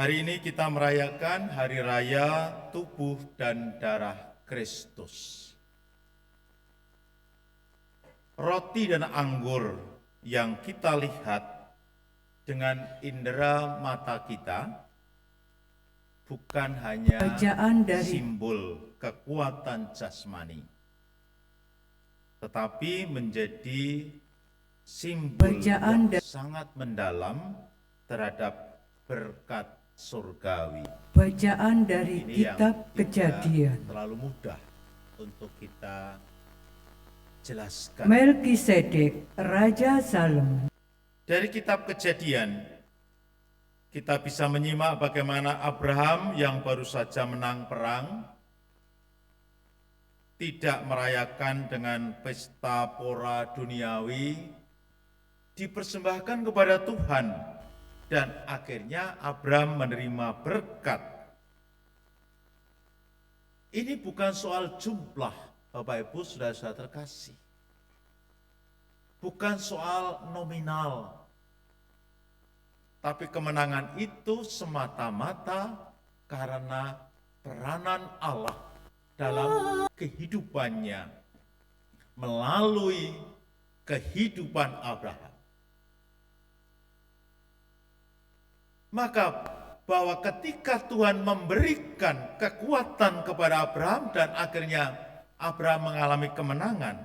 Hari ini kita merayakan Hari Raya Tubuh dan Darah Kristus. Roti dan anggur yang kita lihat dengan indera mata kita bukan hanya simbol kekuatan jasmani, tetapi menjadi simbol yang sangat mendalam terhadap berkat surgawi. Bacaan dari kitab Kejadian. Terlalu mudah untuk kita jelaskan. Melkisedek, Raja Salem. Dari kitab Kejadian, kita bisa menyimak bagaimana Abraham yang baru saja menang perang, tidak merayakan dengan pesta pora duniawi, dipersembahkan kepada Tuhan, dan akhirnya Abraham menerima berkat. Ini bukan soal jumlah, Bapak Ibu saudara-saudara terkasih. Bukan soal nominal. Tapi kemenangan itu semata-mata karena peranan Allah dalam kehidupannya melalui kehidupan Abraham. Maka bahwa ketika Tuhan memberikan kekuatan kepada Abraham dan akhirnya Abraham mengalami kemenangan,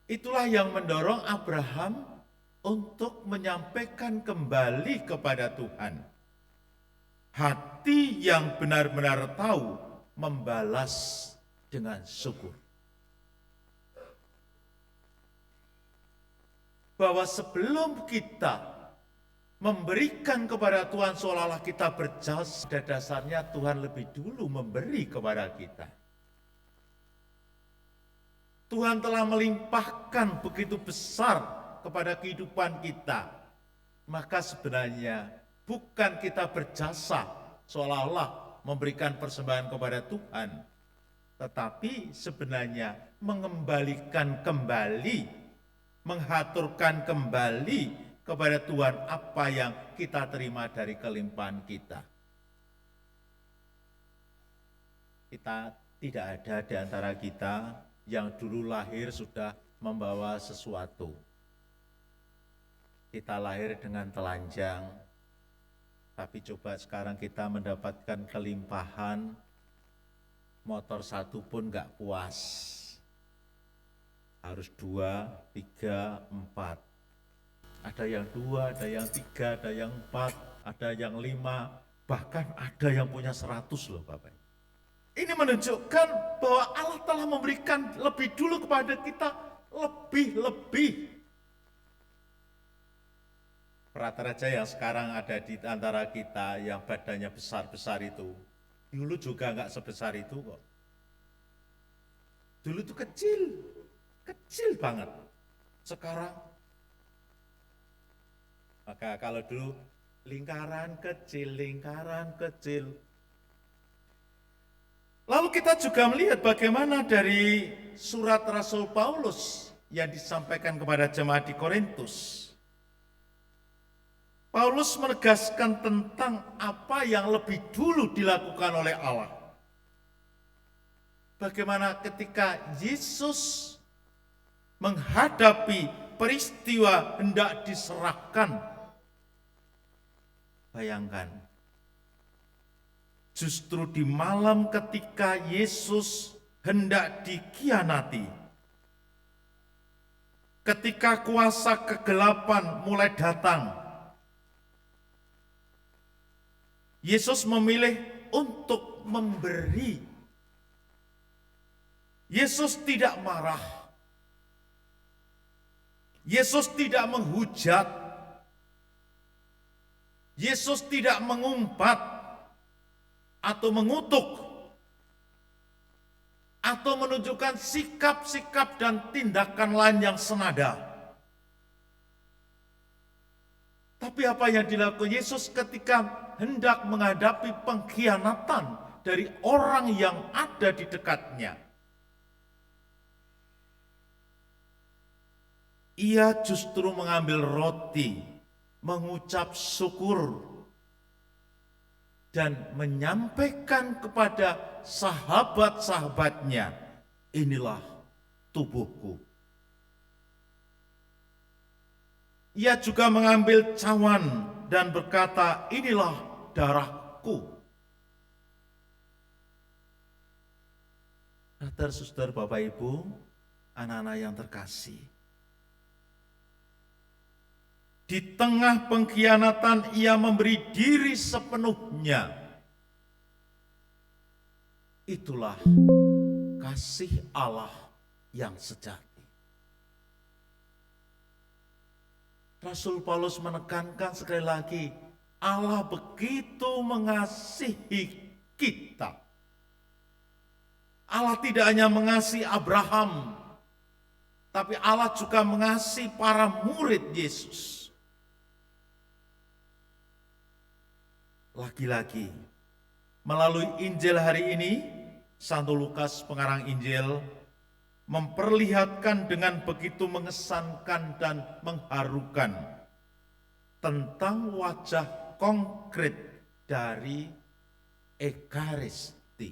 itulah yang mendorong Abraham untuk menyampaikan kembali kepada Tuhan. Hati yang benar-benar tahu membalas dengan syukur. Bahwa sebelum kita memberikan kepada Tuhan seolah-olah kita berjasa, pada dasarnya Tuhan lebih dulu memberi kepada kita. Tuhan telah melimpahkan begitu besar kepada kehidupan kita. Maka sebenarnya bukan kita berjasa seolah-olah memberikan persembahan kepada Tuhan, tetapi sebenarnya mengembalikan kembali, menghaturkan kembali kepada Tuhan apa yang kita terima dari kelimpahan kita. Kita tidak ada di antara kita yang dulu lahir sudah membawa sesuatu. Kita lahir dengan telanjang, tapi coba sekarang kita mendapatkan kelimpahan, motor satu pun nggak puas. Harus 2, 3, 4. Ada yang 2, ada yang 3, ada yang 4, ada yang 5, bahkan ada yang punya 100 loh Bapak. Ini menunjukkan bahwa Allah telah memberikan lebih dulu kepada kita, lebih-lebih. Rata-rata yang sekarang ada di antara kita yang badannya besar-besar itu, dulu juga nggak sebesar itu kok. Dulu itu kecil banget. Sekarang maka kalau dulu lingkaran kecil. Lalu kita juga melihat bagaimana dari surat Rasul Paulus yang disampaikan kepada jemaat di Korintus. Paulus menegaskan tentang apa yang lebih dulu dilakukan oleh Allah. Bagaimana ketika Yesus menghadapi peristiwa hendak diserahkan. Bayangkan, justru di malam ketika Yesus hendak dikhianati, ketika kuasa kegelapan mulai datang, Yesus memilih untuk memberi. Yesus tidak marah. Yesus tidak menghujat. Yesus tidak mengumpat atau mengutuk atau menunjukkan sikap-sikap dan tindakan lain yang senada. Tapi apa yang dilakukan Yesus ketika hendak menghadapi pengkhianatan dari orang yang ada di dekatnya? Ia justru mengambil roti mengucap syukur, dan menyampaikan kepada sahabat-sahabatnya, inilah tubuhku. Ia juga mengambil cawan dan berkata, inilah darahku. Saudara-saudara, Bapak Ibu, anak-anak yang terkasih, di tengah pengkhianatan ia memberi diri sepenuhnya. Itulah kasih Allah yang sejati. Rasul Paulus menekankan sekali lagi, Allah begitu mengasihi kita. Allah tidak hanya mengasihi Abraham, tapi Allah juga mengasihi para murid Yesus. Lagi-lagi, melalui Injil hari ini, Santo Lukas pengarang Injil memperlihatkan dengan begitu mengesankan dan mengharukan tentang wajah konkret dari Ekaristi.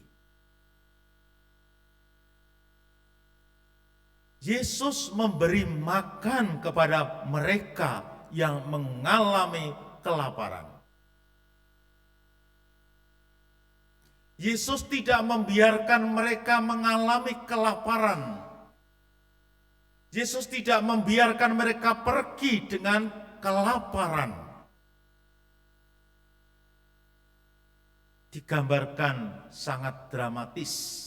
Yesus memberi makan kepada mereka yang mengalami kelaparan. Yesus tidak membiarkan mereka mengalami kelaparan. Yesus tidak membiarkan mereka pergi dengan kelaparan. Digambarkan sangat dramatis.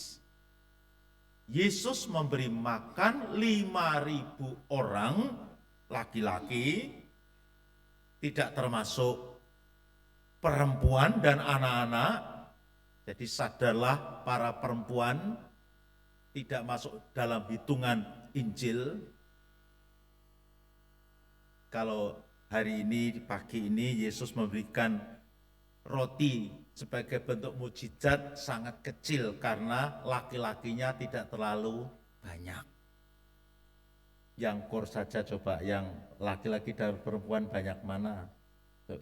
Yesus memberi makan 5.000 orang laki-laki, tidak termasuk perempuan dan anak-anak. Jadi sadarlah para perempuan tidak masuk dalam hitungan Injil. Kalau hari ini, di pagi ini, Yesus memberikan roti sebagai bentuk mukjizat sangat kecil karena laki-lakinya tidak terlalu banyak. Yang kor saja coba, yang laki-laki dan perempuan banyak mana?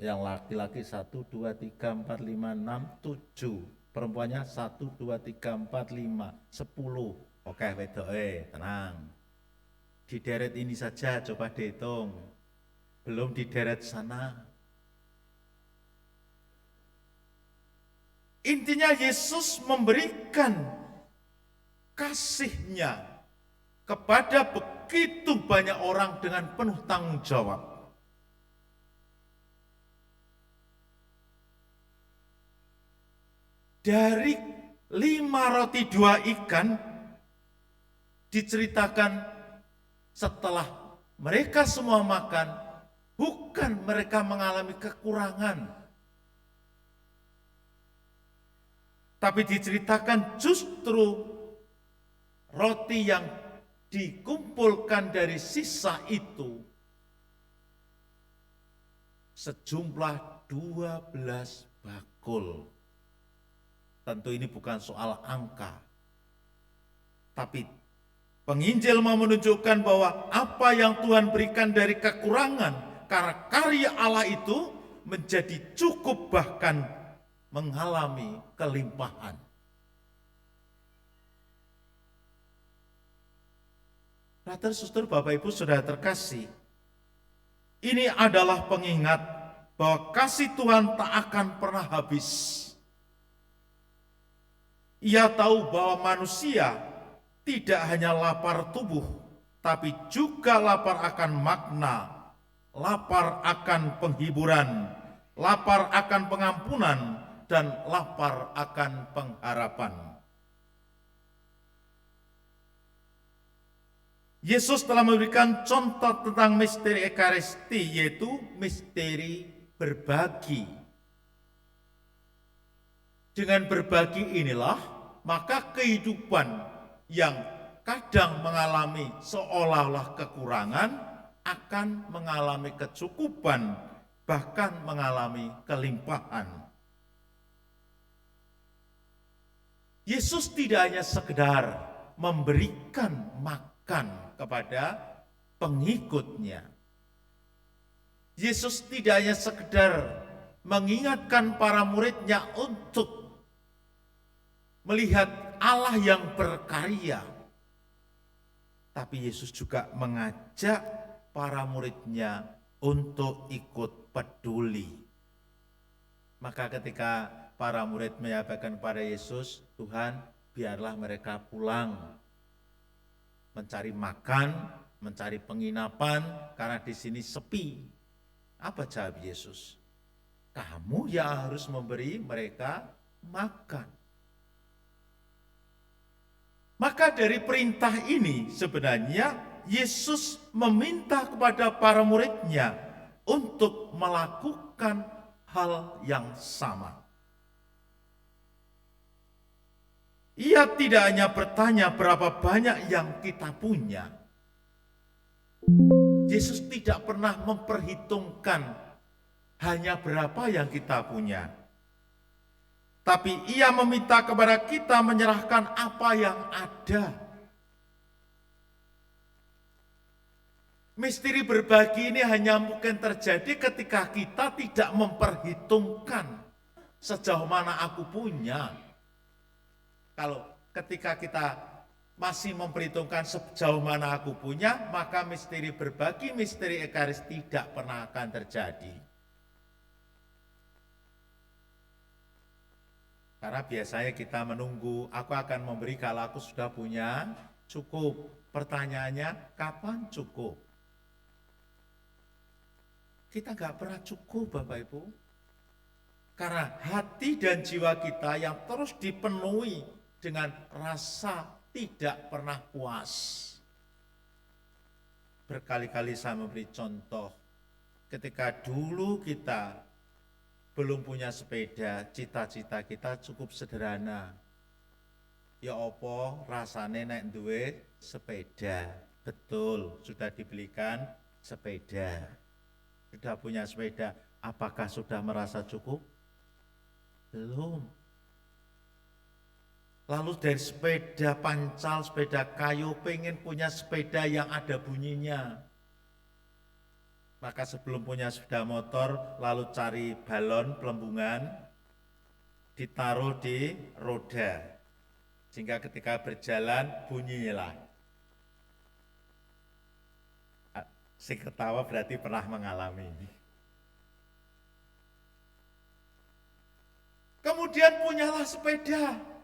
Yang laki-laki 1, 2, 3, 4, 5, 6, 7. Perempuannya 1, 2, 3, 4, 5, 10. Oke, wedoke, tenang. Di deret ini saja coba dihitung. Belum di deret sana. Intinya Yesus memberikan kasih-Nya kepada begitu banyak orang dengan penuh tanggung jawab. Dari 5 roti 2 ikan diceritakan setelah mereka semua makan, bukan mereka mengalami kekurangan, tapi diceritakan justru roti yang dikumpulkan dari sisa itu sejumlah 12 bakul. Tentu ini bukan soal angka, tapi penginjil mau menunjukkan bahwa apa yang Tuhan berikan dari kekurangan, karena karya Allah itu menjadi cukup bahkan mengalami kelimpahan. Saudara-saudara, Bapak Ibu Saudara terkasih, ini adalah pengingat bahwa kasih Tuhan tak akan pernah habis. Ia tahu bahwa manusia tidak hanya lapar tubuh, tapi juga lapar akan makna, lapar akan penghiburan, lapar akan pengampunan, dan lapar akan pengharapan. Yesus telah memberikan contoh tentang misteri Ekaristi, yaitu misteri berbagi. Dengan berbagi inilah, maka kehidupan yang kadang mengalami seolah-olah kekurangan akan mengalami kecukupan, bahkan mengalami kelimpahan. Yesus tidak hanya sekedar memberikan makan kepada pengikutnya. Yesus tidak hanya sekedar mengingatkan para muridnya untuk melihat Allah yang berkarya, tapi Yesus juga mengajak para muridnya untuk ikut peduli. Maka ketika para murid menyampaikan kepada Yesus, Tuhan, biarlah mereka pulang mencari makan, mencari penginapan, karena di sini sepi. Apa jawab Yesus? Kamu yang harus memberi mereka makan. Maka dari perintah ini sebenarnya Yesus meminta kepada para muridnya untuk melakukan hal yang sama. Ia tidak hanya bertanya berapa banyak yang kita punya. Yesus tidak pernah memperhitungkan hanya berapa yang kita punya. Tapi ia meminta kepada kita menyerahkan apa yang ada. Misteri berbagi ini hanya mungkin terjadi ketika kita tidak memperhitungkan sejauh mana aku punya. Kalau ketika kita masih memperhitungkan sejauh mana aku punya, maka misteri berbagi, misteri Ekaristi tidak pernah akan terjadi. Karena biasanya kita menunggu, aku akan memberi kalau aku sudah punya cukup. Pertanyaannya, kapan cukup? Kita nggak pernah cukup, Bapak Ibu. Karena hati dan jiwa kita yang terus dipenuhi dengan rasa tidak pernah puas. Berkali-kali saya memberi contoh, ketika dulu kita belum punya sepeda, cita-cita kita cukup sederhana. Ya opo rasane nek duwe sepeda. Betul, sudah dibelikan sepeda. Sudah punya sepeda, apakah sudah merasa cukup? Belum. Lalu dari sepeda pancal, sepeda kayu, pengen punya sepeda yang ada bunyinya. Maka sebelum punya sepeda motor, lalu cari balon pelembungan, ditaruh di roda. Sehingga ketika berjalan, bunyilah. Si ketawa berarti pernah mengalami. Kemudian punyalah sepeda.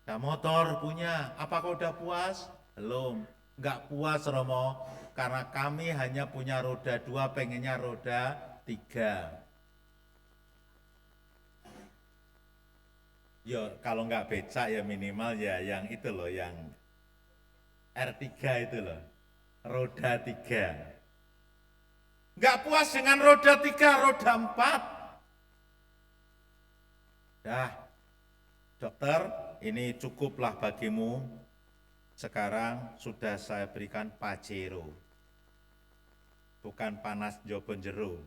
Nah, motor punya, apakah udah puas? Belum, enggak puas Romo, karena kami hanya punya roda 2, pengennya roda 3. Ya kalau enggak becak ya minimal ya yang itu loh, yang R3 itu loh, roda 3. Enggak puas dengan roda 3, roda 4. Dah, dokter, ini cukuplah bagimu, sekarang sudah saya berikan Pajero, bukan panas jobon jero.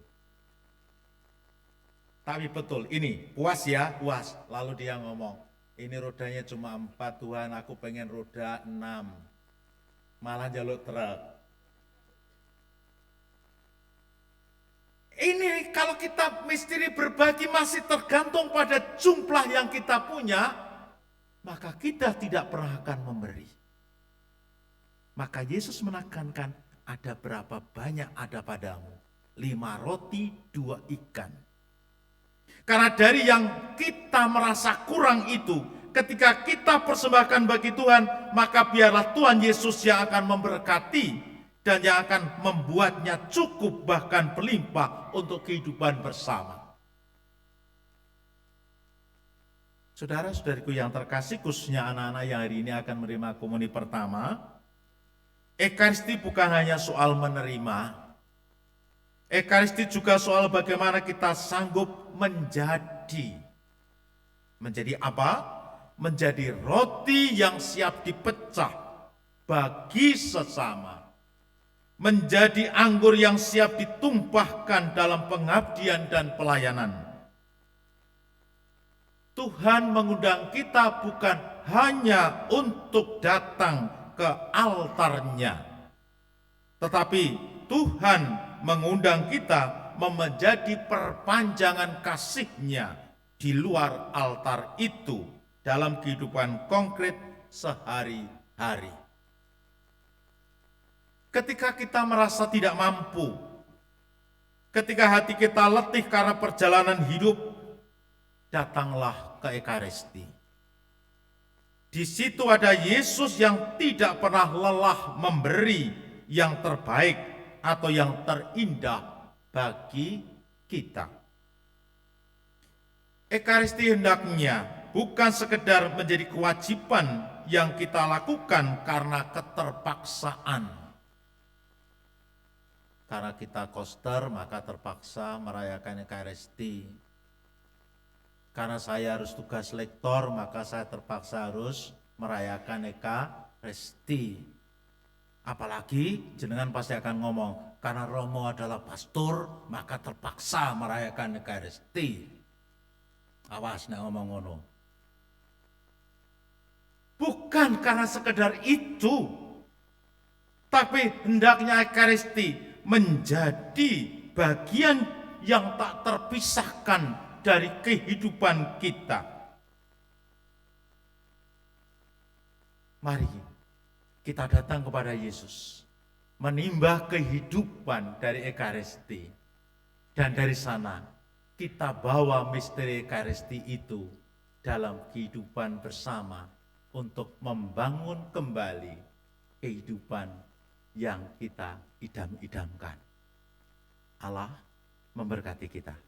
Tapi betul, ini puas ya, puas. Lalu dia ngomong, ini rodanya cuma 4 Tuhan, aku pengen roda 6. Malah jaluk truk. Ini kalau kita misteri berbagi masih tergantung pada jumlah yang kita punya, maka kita tidak pernah akan memberi. Maka Yesus menekankan, ada berapa banyak ada padamu? 5 roti, 2 ikan. Karena dari yang kita merasa kurang itu, ketika kita persembahkan bagi Tuhan, maka biarlah Tuhan Yesus yang akan memberkati dan yang akan membuatnya cukup bahkan berlimpah untuk kehidupan bersama. Saudara-saudariku yang terkasih, khususnya anak-anak yang hari ini akan menerima komuni pertama, Ekaristi bukan hanya soal menerima, Ekaristi juga soal bagaimana kita sanggup menjadi. Menjadi apa? Menjadi roti yang siap dipecah bagi sesama. Menjadi anggur yang siap ditumpahkan dalam pengabdian dan pelayanan. Tuhan mengundang kita bukan hanya untuk datang ke altarnya, tetapi Tuhan mengundang kita menjadi perpanjangan kasih-Nya di luar altar itu dalam kehidupan konkret sehari-hari. Ketika kita merasa tidak mampu, ketika hati kita letih karena perjalanan hidup, datanglah ke Ekaristi. Di situ ada Yesus yang tidak pernah lelah memberi yang terbaik atau yang terindah bagi kita. Ekaristi hendaknya bukan sekedar menjadi kewajiban yang kita lakukan karena keterpaksaan. Karena kita koster, maka terpaksa merayakan Ekaristi. Karena saya harus tugas lektor, maka saya terpaksa harus merayakan Ekaristi. Apalagi jenengan pasti akan ngomong, karena Romo adalah pastor, maka terpaksa merayakan Ekaristi. Awas nek ngomong ngono. Bukan karena sekedar itu, tapi hendaknya Ekaristi menjadi bagian yang tak terpisahkan dari kehidupan kita. Mari kita datang kepada Yesus, menimbah kehidupan dari Ekaristi, dan dari sana kita bawa misteri Ekaristi itu dalam kehidupan bersama untuk membangun kembali kehidupan yang kita idam-idamkan. Allah memberkati kita.